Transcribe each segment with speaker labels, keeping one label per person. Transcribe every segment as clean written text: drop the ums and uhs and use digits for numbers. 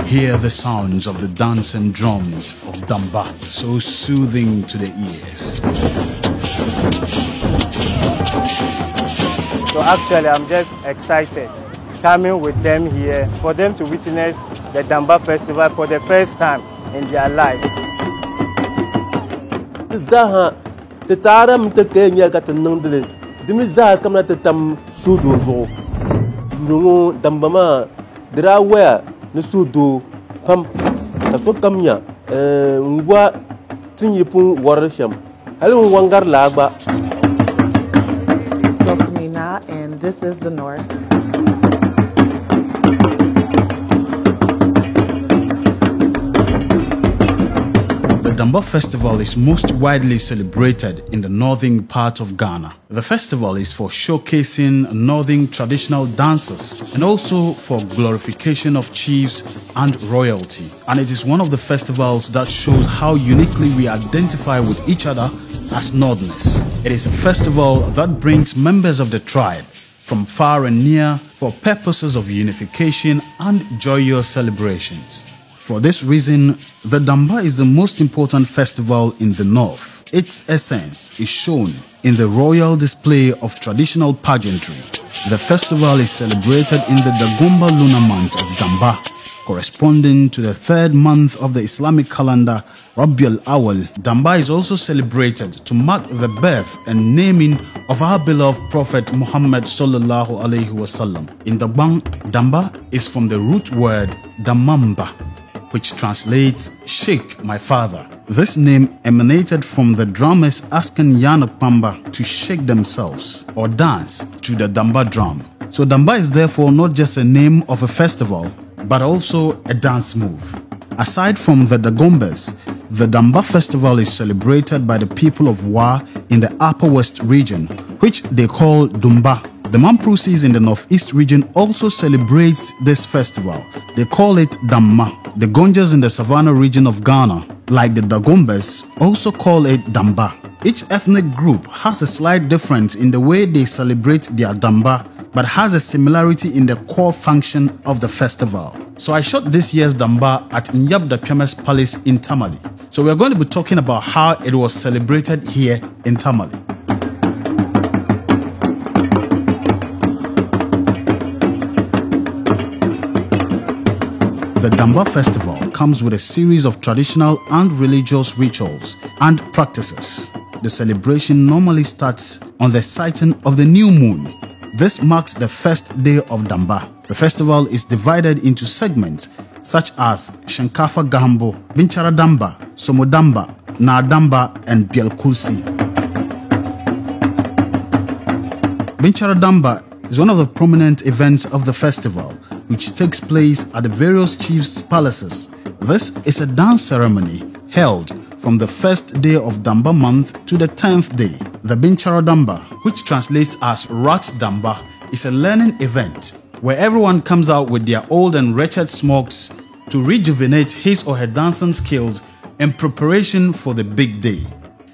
Speaker 1: Hear the sounds of the dance and drums of Damba, so soothing to the ears.
Speaker 2: So actually, I'm just excited coming with them here for them to witness the Damba festival for the first time in their life.
Speaker 3: Zaha, the Taram, the Kenya got a number. Dimiza come at the Tam Sudo. No, Dambama, there are where the Sudo come. That's what come here. What Tinyipun Warsham. Hello, Wangar Laba.
Speaker 4: Selsamina, and this is the North.
Speaker 1: The Damba festival is most widely celebrated in the northern part of Ghana. The festival is for showcasing northern traditional dances and also for glorification of chiefs and royalty. And it is one of the festivals that shows how uniquely we identify with each other as Northerners. It is a festival that brings members of the tribe from far and near for purposes of unification and joyous celebrations. For this reason, the Damba is the most important festival in the north. Its essence is shown in the royal display of traditional pageantry. The festival is celebrated in the Dagomba lunar month of Damba, corresponding to the third month of the Islamic calendar, Rabiul Awal. Damba is also celebrated to mark the birth and naming of our beloved Prophet Muhammad sallallahu alaihi wasallam. In Dagbang, Damba is from the root word Damamba, which translates "shake my father." This name emanated from the drummers asking Yana Pamba to shake themselves or dance to the Damba drum. So Damba is therefore not just a name of a festival, but also a dance move. Aside from the Dagombas, the Damba festival is celebrated by the people of Wa in the Upper West region, which they call Dumba. The Mamprusis in the Northeast region also celebrates this festival. They call it Damma. The Gonjas in the Savannah region of Ghana, like the Dagombas, also call it Damba. Each ethnic group has a slight difference in the way they celebrate their Damba, but has a similarity in the core function of the festival. So I shot this year's Damba at Nyabda Piames Palace in Tamale. So we're going to be talking about how it was celebrated here in Tamale. The Damba festival comes with a series of traditional and religious rituals and practices. The celebration normally starts on the sighting of the new moon. This marks the first day of Damba. The festival is divided into segments such as Shankafa Gahambo, Binchara Damba, Somodamba, Naadamba, and Bielkulsi. Binchara Damba is one of the prominent events of the festival, which takes place at the various chiefs' palaces. This is a dance ceremony held from the first day of Damba month to the 10th day. The Binchara Damba, which translates as Rats Damba, is a learning event where everyone comes out with their old and wretched smokes to rejuvenate his or her dancing skills in preparation for the big day.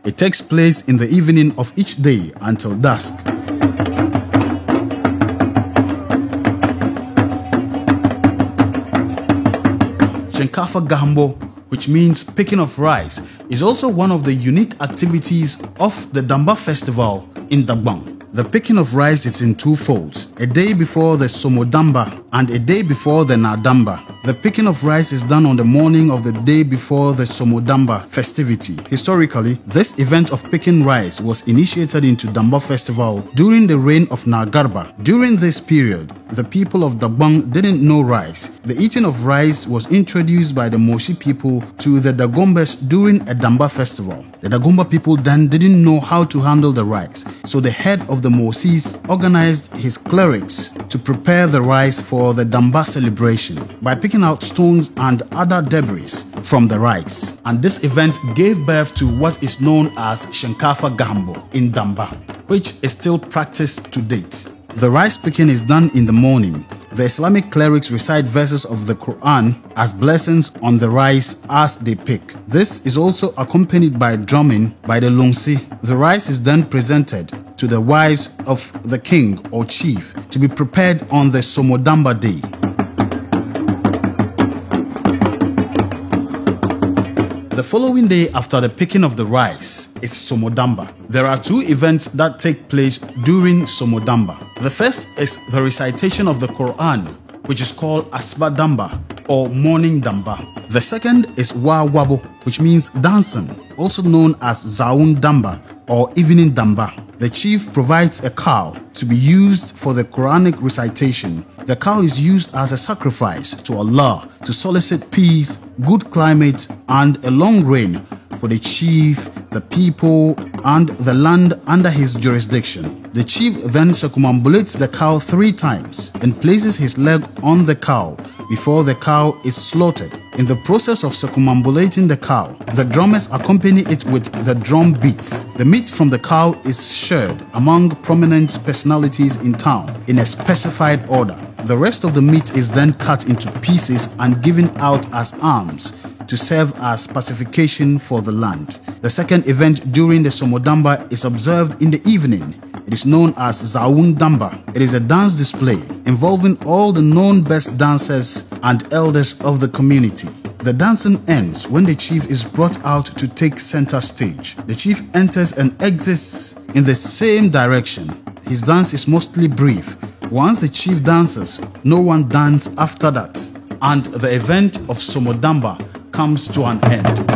Speaker 1: It takes place in the evening of each day until dusk. Shankafa Gahambo, which means picking of rice, is also one of the unique activities of the Damba festival in Dagbang. The picking of rice is in two folds, a day before the Somodamba and a day before the Naadamba. The picking of rice is done on the morning of the day before the Somodamba festivity. Historically, this event of picking rice was initiated into Damba festival during the reign of Nagarba. During this period, the people of Dagbang didn't know rice. The eating of rice was introduced by the Moshi people to the Dagombas during a Damba festival. The Dagomba people then didn't know how to handle the rice, so the head of the Mosis organized his clerics to prepare the rice for the Damba celebration by picking out stones and other debris from the rice. And this event gave birth to what is known as Shankafa Gahambo in Damba, which is still practiced to date. The rice picking is done in the morning. The Islamic clerics recite verses of the Quran as blessings on the rice as they pick. This is also accompanied by drumming by the Lungsi. The rice is then presented to the wives of the king or chief to be prepared on the Somodamba day. The following day after the picking of the rice is Somodamba. There are two events that take place during Somodamba. The first is the recitation of the Quran, which is called Asba Damba or Morning Damba. The second is Wa Wabo, which means dancing, also known as Zaun Damba or Evening Damba. The chief provides a cow to be used for the Quranic recitation. The cow is used as a sacrifice to Allah to solicit peace, good climate, and a long reign for the chief, the people, and the land under his jurisdiction. The chief then circumambulates the cow 3 times and places his leg on the cow before the cow is slaughtered. In the process of circumambulating the cow, the drummers accompany it with the drum beats. The meat from the cow is shared among prominent personalities in town in a specified order. The rest of the meat is then cut into pieces and given out as alms to serve as pacification for the land. The second event during the Somodamba is observed in the evening. It is known as Zaun Damba. It is a dance display involving all the known best dancers and elders of the community. The dancing ends when the chief is brought out to take center stage. The chief enters and exits in the same direction. His dance is mostly brief. Once the chief dances, no one dances after that, and the event of Somodamba comes to an end.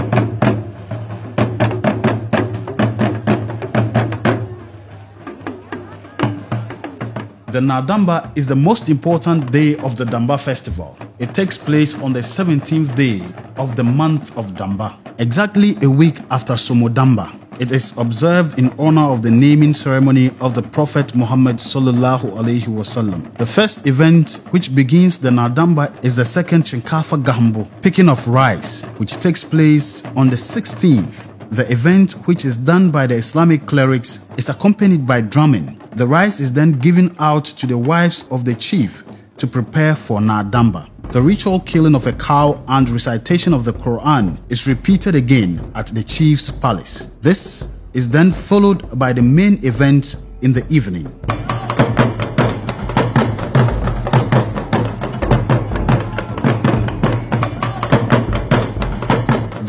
Speaker 1: The Nadamba is the most important day of the Damba festival. It takes place on the 17th day of the month of Damba, exactly a week after Somodamba. It is observed in honor of the naming ceremony of the Prophet Muhammad sallallahu alaihi wasallam. The first event which begins the Nadamba is the second Chinkafa Gambo, picking of rice, which takes place on the 16th. The event, which is done by the Islamic clerics, is accompanied by drumming. The rice is then given out to the wives of the chief to prepare for Nadamba. The ritual killing of a cow and recitation of the Quran is repeated again at the chief's palace. This is then followed by the main event in the evening.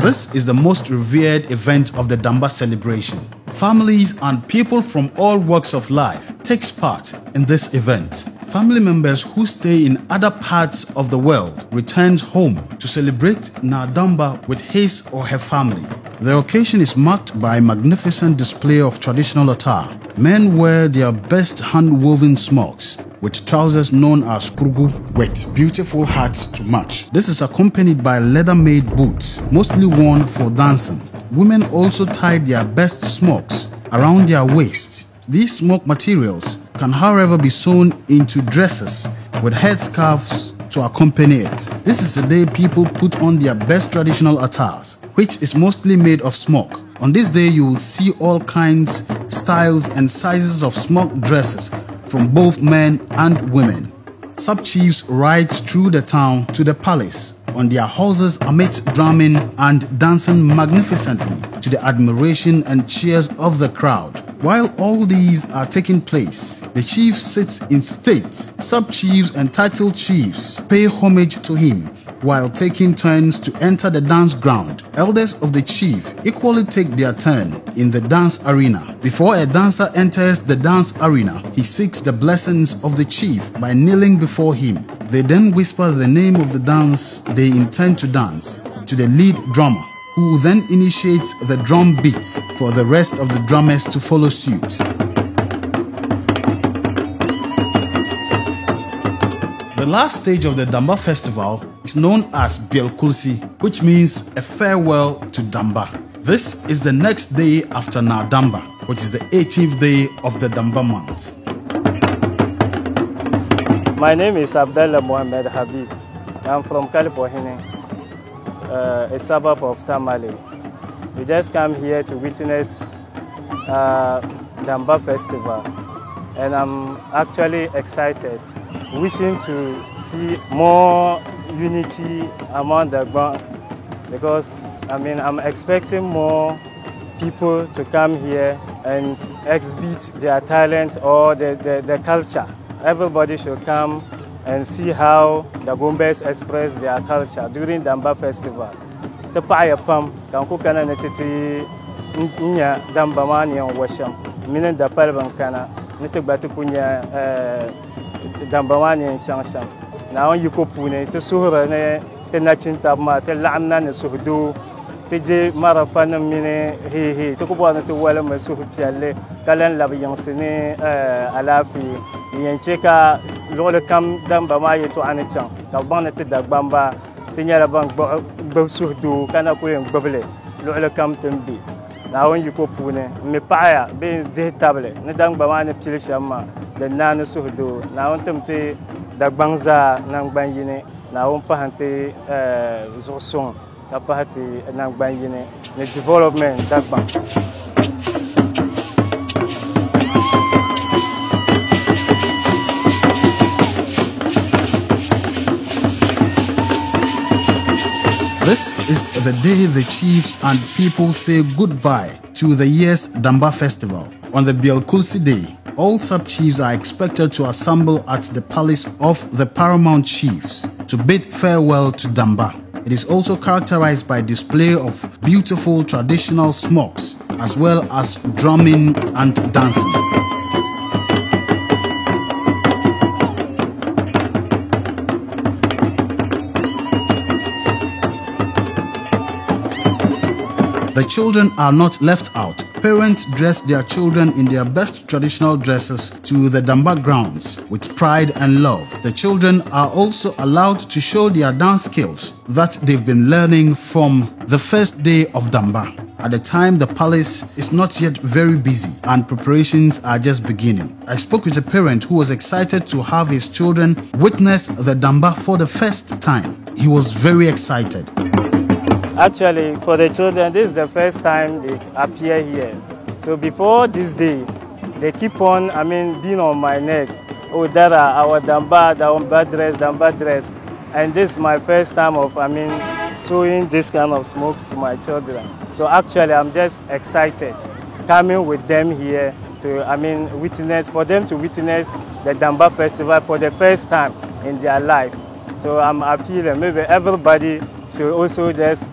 Speaker 1: This is the most revered event of the Damba celebration. Families and people from all walks of life takes part in this event. Family members who stay in other parts of the world returns home to celebrate Nadamba with his or her family. The occasion is marked by a magnificent display of traditional attire. Men wear their best hand-woven smocks with trousers known as kurgu with beautiful hats to match. This is accompanied by leather-made boots, mostly worn for dancing. Women also tie their best smocks around their waist. These smock materials can however be sewn into dresses with headscarves to accompany it. This is the day people put on their best traditional attires, which is mostly made of smock. On this day you will see all kinds, styles and sizes of smock dresses from both men and women. Sub-chiefs ride through the town to the palace on their horses amidst drumming and dancing magnificently to the admiration and cheers of the crowd. While all these are taking place, the chief sits in state. Sub-chiefs and title chiefs pay homage to him while taking turns to enter the dance ground. Elders of the chief equally take their turn in the dance arena. Before a dancer enters the dance arena, he seeks the blessings of the chief by kneeling before him. They then whisper the name of the dance they intend to dance to the lead drummer, who then initiates the drum beats for the rest of the drummers to follow suit. The last stage of the Damba festival is known as Bielkulsi, which means a farewell to Damba. This is the next day after Nadamba, which is the 18th day of the Damba month.
Speaker 2: My name is Abdullah Mohammed Habib. I'm from Kalipohine, a suburb of Tamale. We just come here to witness Damba festival, and I'm actually excited, wishing to see more unity among the ground, because I'm expecting more people to come here and exhibit their talent or the culture. Everybody should come and see how the Gumbes express their culture during Damba festival. ti paɣaya pam ka n ku kana ni ti nya Damba maa ni yɛn wa shɛm mini dapalibi n kana ni ti gba ti ku nya Damba maa ni yɛn chaŋ shɛm naawuni yi ko puuni ti suhuri ni ti nachintabi maa ti laɣim na ni suhudoo ti je marafa nim mini heehe ti ku bɔri ni ti walimi suhu piɛlli ka lan labi yiŋsi ni alaafee di yɛn che ka luɣuli kam Damba maa yɛltɔɣa ni chaŋ ka bi baŋ ni ti Dagbamba ti nyɛla ban gbubi suhudoo ka na ku yɛn gbubili luɣuli kam ti n be naawuni yi ko puuni n mi paɣaya bee n dihi tabili ni Damba maa ni pili shɛm maa din naani suhudoo naawuni tim ti Dagbaŋ zaa nangban yini naawuni pahim ti zuɣu suŋ ka pahi ti nangban yini ni development Dagbaŋ.
Speaker 1: This is the day the chiefs and people say goodbye to the year's Damba festival. On the Bielkulsi Day, all sub-chiefs are expected to assemble at the palace of the paramount chiefs to bid farewell to Damba. It is also characterized by display of beautiful traditional smokes as well as drumming and dancing. The children are not left out. Parents dress their children in their best traditional dresses to the Damba grounds with pride and love. The children are also allowed to show their dance skills that they've been learning from the first day of Damba. At the time, the palace is not yet very busy and preparations are just beginning. I spoke with a parent who was excited to have his children witness the Damba for the first time. He was very excited.
Speaker 2: Actually, for the children, this is the first time they appear here. So before this day, they keep on, being on my neck. Oh, Dara, our Damba dress. And this is my first time of, showing this kind of smokes to my children. So actually, I'm just excited coming with them here to, witness, for them to witness the Damba festival for the first time in their life. So I'm appealing, maybe everybody should also this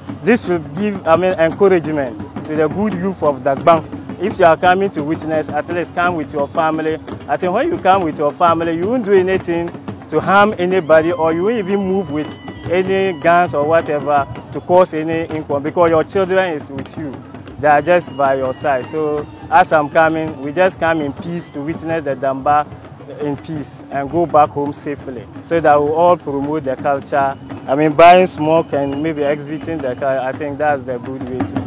Speaker 2: will give encouragement to the good youth of Dagbang. If you are coming to witness, at least come with your family. I think when you come with your family, you won't do anything to harm anybody, or you won't even move with any guns or whatever to cause any income, because your children is with you. They are just by your side. So as I'm coming, we just come in peace to witness the Damba in peace and go back home safely, so that we all promote the culture. Buying smoke and maybe exhibiting the culture, I think that's the good way to do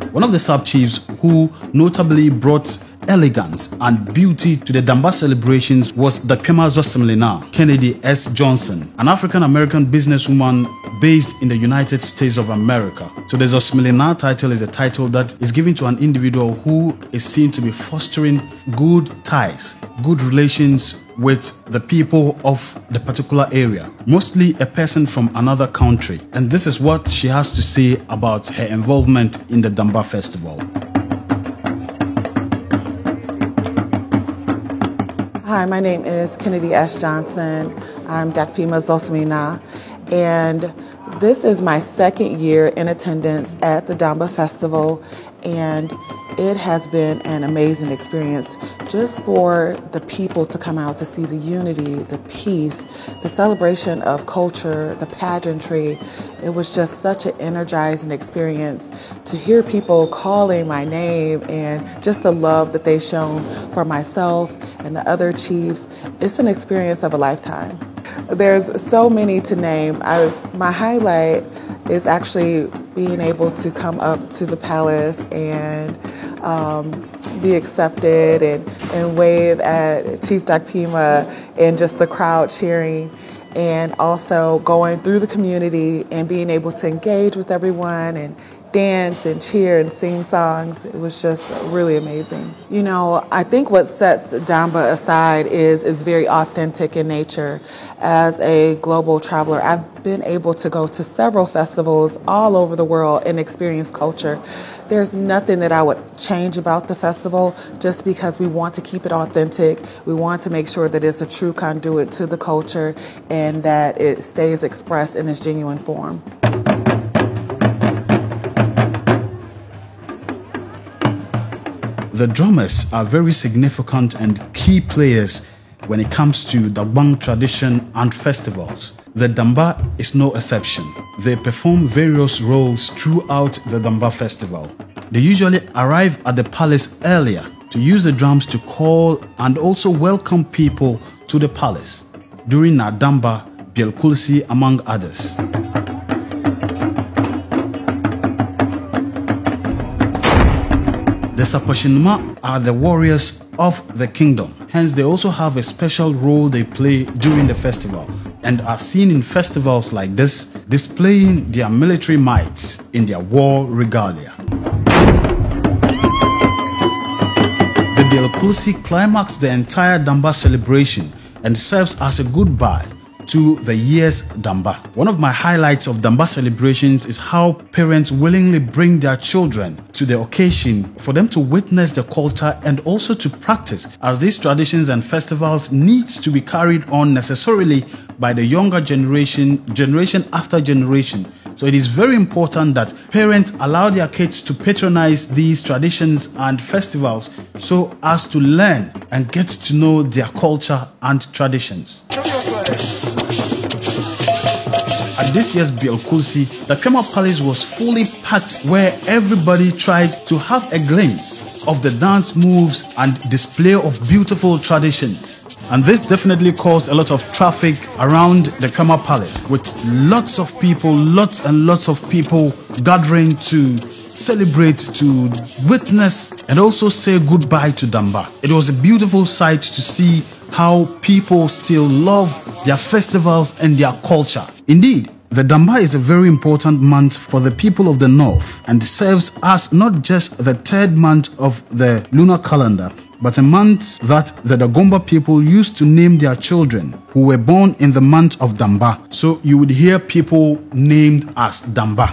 Speaker 2: it.
Speaker 1: One of the sub-chiefs who notably brought elegance and beauty to the Damba celebrations was the Kema Zosimlina Kennedy S. Johnson, an African-American businesswoman based in the United States of America. So the Zosimlina title is a title that is given to an individual who is seen to be fostering good ties, good relations with the people of the particular area, mostly a person from another country. And this is what she has to say about her involvement in the Damba festival.
Speaker 4: Hi, my name is Kennedy S. Johnson. I'm Dakpima Zosimina, and this is my second year in attendance at the Damba Festival, and it has been an amazing experience just for the people to come out to see the unity, the peace, the celebration of culture, the pageantry. It was just such an energizing experience to hear people calling my name and just the love that they've shown for myself and the other chiefs. It's an experience of a lifetime. There's so many to name. My highlight is actually being able to come up to the palace and be accepted and wave at Chief Dakpima and just the crowd cheering, and also going through the community and being able to engage with everyone and dance and cheer and sing songs. It was just really amazing. You know, I think what sets Damba aside is very authentic in nature. As a global traveler, I've been able to go to several festivals all over the world and experience culture. There's nothing that I would change about the festival just because we want to keep it authentic. We want to make sure that it's a true conduit to the culture and that it stays expressed in its genuine form.
Speaker 1: The drummers are very significant and key players when it comes to the Bang tradition and festivals. The Damba is no exception. They perform various roles throughout the Damba festival. They usually arrive at the palace earlier to use the drums to call and also welcome people to the palace. During Damba, Bielkulsi, among others. The Sapashinma are the warriors of the kingdom. Hence, they also have a special role they play during the festival and are seen in festivals like this, displaying their military might in their war regalia. The Bielkulsi climax the entire Damba celebration and serves as a goodbye to the year's Damba. One of my highlights of Damba celebrations is how parents willingly bring their children to the occasion for them to witness the culture and also to practice, as these traditions and festivals needs to be carried on necessarily by the younger generation after generation. So it is very important that parents allow their kids to patronize these traditions and festivals so as to learn and get to know their culture and traditions. At this year's Bielkulsi, the Kema Palace was fully packed where everybody tried to have a glimpse of the dance moves and display of beautiful traditions. And this definitely caused a lot of traffic around the Kema Palace, with lots and lots of people gathering to celebrate, to witness, and also say goodbye to Damba. It was a beautiful sight to see how people still love their festivals and their culture. Indeed, the Damba is a very important month for the people of the north and serves as not just the third month of the lunar calendar, but a month that the Dagomba people used to name their children who were born in the month of Damba. So you would hear people named as Damba.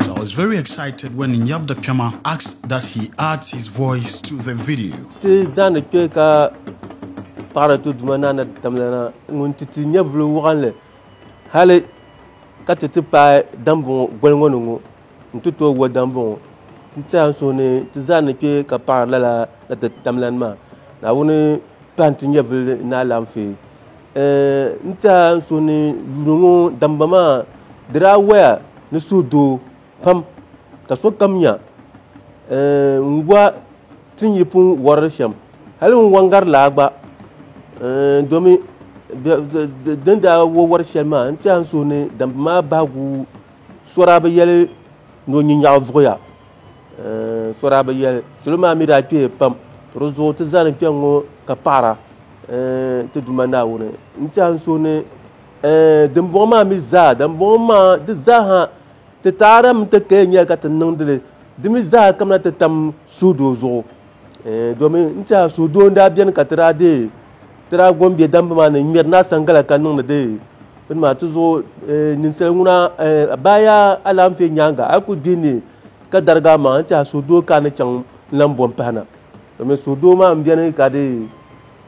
Speaker 1: So I was very excited when Nyabda Kema asked that he adds his voice to the video.
Speaker 3: Ntuto wa dambo ntia so ne tizana ke ka parla la tamlan ma na woni panti nyevel na lamfe ntia so ne lungo damba ma dra wa ne sudo pam ka so kamnya ngwa tinyipun warsham halun wangar la gba domi denda wo warsham ma ntia so ne damba ma bagu sorabe yele no nyinya voya soraba yel selma mi da pe pam rozo te zan pengo ka para te dumana wona ntan so ne dem boma mi za dem boma de za ha te taram te kenya ka te nondele demi za kamna te tam sudo zo do mi nta sudo nda bien ka trade tra gombe damba ne mirna sangala kanon de ma tuzo ninseluna baya alamfe nyanga aku dini ka darga ma ta sudo kana chang lambon pana me sudo ma mbiane ka de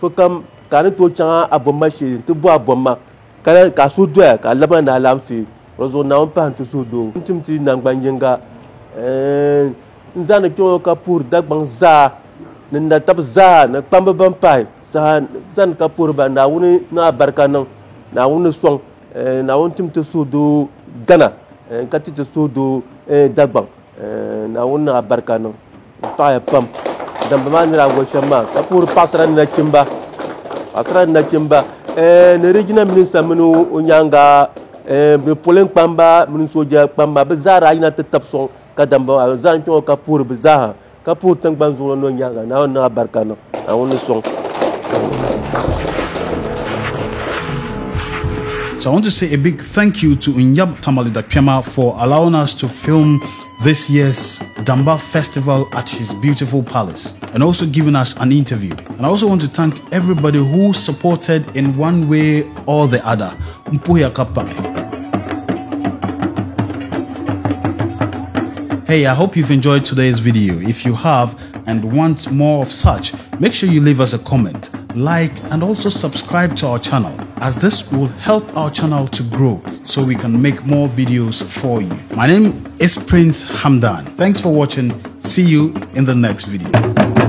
Speaker 3: fokam kana to changa abomma shi to bo abomma kana ka sudo ka labana alamfe rozo na on pan to sudo timti nangbanjenga nzana kyo ka pour dagbang za nda tab za na pamba bampai zan ka pour ba na woni na barkanan na woni song na won tim te sudo gana kati te sudo dagbang na won na barkano pa pam damba manira go shamba ka pour pasra na kimba ne regina minister minu onyanga be polen pamba minu soja pamba be zara ina te tapson ka damba zan to ka pour be zaha ka pour tangban zo no nyanga na won na barkano na won song.
Speaker 1: So I want to say a big thank you to Nyab Tamale Dakpiama for allowing us to film this year's Damba festival at his beautiful palace and also giving us an interview. And I also want to thank everybody who supported in one way or the other. Hey, I hope you've enjoyed today's video. If you have and want more of such, make sure you leave us a comment, like, and also subscribe to our channel, as this will help our channel to grow so we can make more videos for you. My name is Prince Hamdan. Thanks for watching. See you in the next video.